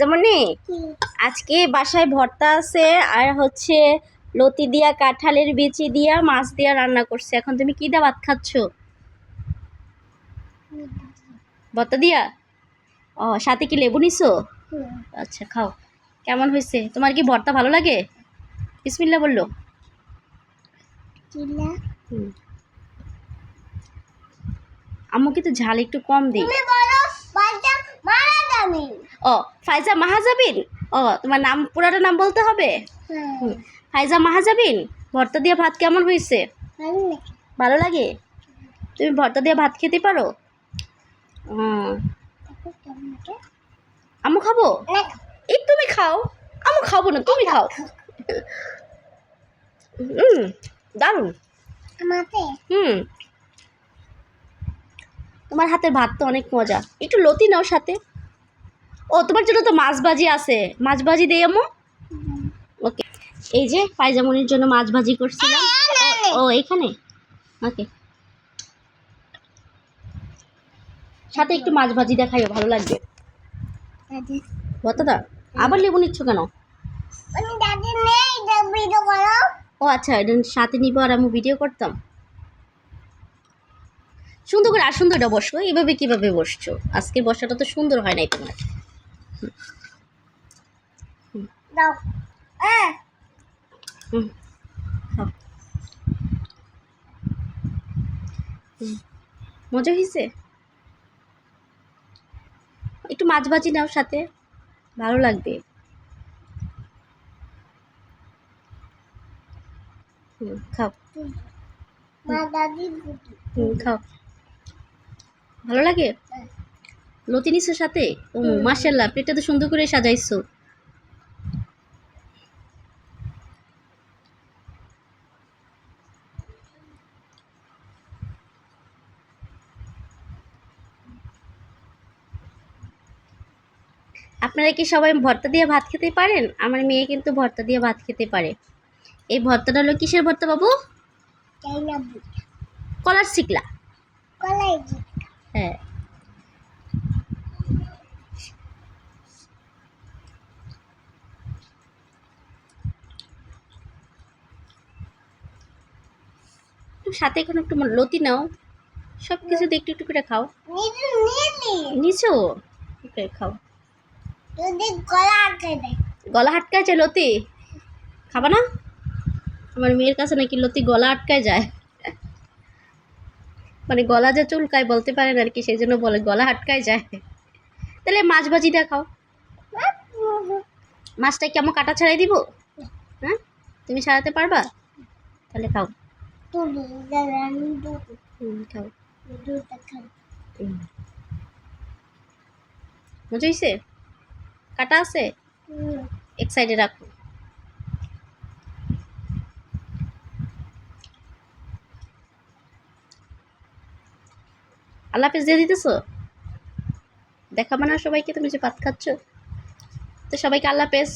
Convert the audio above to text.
যেমনই আজকে বাসায় ভর্তা আছে আর হচ্ছে লতি দিয়া কাঁঠালের বিচি দিয়া মাছ দিয়া রান্না করছে। এখন তুমি কি দিয়ে ভাত খাচ্ছ? ভর্তা দিয়া? ও, সাথে কি লেবু নিছো? আচ্ছা, খাও। কেমন হয়েছে? তোমার কি ভর্তা ভালো লাগে? বিসমিল্লাহ বললো। আম্মু কিন্তু ঝাল একটু কম দিই। ও, ফাইজা মাহাজাবিন। ও, তোমার নাম পুরাটা নাম বলতে হবে? ফাইজা মাহাজাবিন। ভর্তা দিয়ে ভাত কেমন হয়েছে? ভালো লাগে? তুমি ভর্তা দিয়ে ভাত খেতে পারো? আম্মু খাবো? এই তুমি খাও। আম্মু খাবো না, তুমি খাও। দারুণ। তোমার হাতের ভাত তো অনেক মজা। একটু লতি নাও সাথে। ও, তোমার জন্য তো মাছ ভাজি আছে, মাছ ভাজি দেই আম্মু। ওকে, এই যে পায়জামনির জন্য মাছ ভাজি করছিলাম। ও, এখানে। ওকে, সাথে একটু মাছ ভাজি দেখাইও, ভালো লাগবে। ভর্তাটা আবার লেবু নিচ্ছ কেন? ও আচ্ছা, এটা সাথে নিবো আর আমি ভিডিও করতাম। সুন্দর করে আর সুন্দরটা বসো। এইভাবে কিভাবে বসছো? আজকে বসাটা তো সুন্দর হয় নাই তোমার। মজা হয়েছে? একটু মাছ ভাজি নাও সাথে, ভালো লাগবে। খাও। খাও, ভালো লাগে। লতি নিছো সাথে? ও মাশাআল্লাহ, প্লেটটা তো সুন্দর করে সাজাইছো। আপনারা কি সবাই ভর্তা দিয়ে ভাত খেতে পারেন? আমার মেয়ে কিন্তু ভর্তা দিয়ে ভাত খেতে পারে। এই ভর্তাটা হলো কিসের ভর্তা বাবু? কলার শিকলা। হ্যাঁ, সাথে এখন একটু লতি নাও। সব কিছু একটু একটু করে খাও। নিছো? ওকে, খাও। গলা আটকায় যায় লতি? খাবা না? আমার মেয়ের কাছে নাকি লতি গলা আটকায় যায়, মানে গলা যে চুলকায় বলতে পারেন আর কি, সেই জন্য বলে গলা আটকায় যায়। তাহলে মাছ ভাজি দেখাও। মাছটা কি আমার কাটা ছাড়াই দিব? হ্যাঁ, তুমি ছাড়াতে পারবা? তাহলে খাও। খাও। মজা হয়েছে? কাটা আছে? এক সাইডে রাখো। আল্লাহ হাফেজ দিয়ে দিতেছো? দেখাবো না সবাইকে তুমি যে ভাত খাচ্ছ? তো সবাইকে আল্লাহ হাফেজ।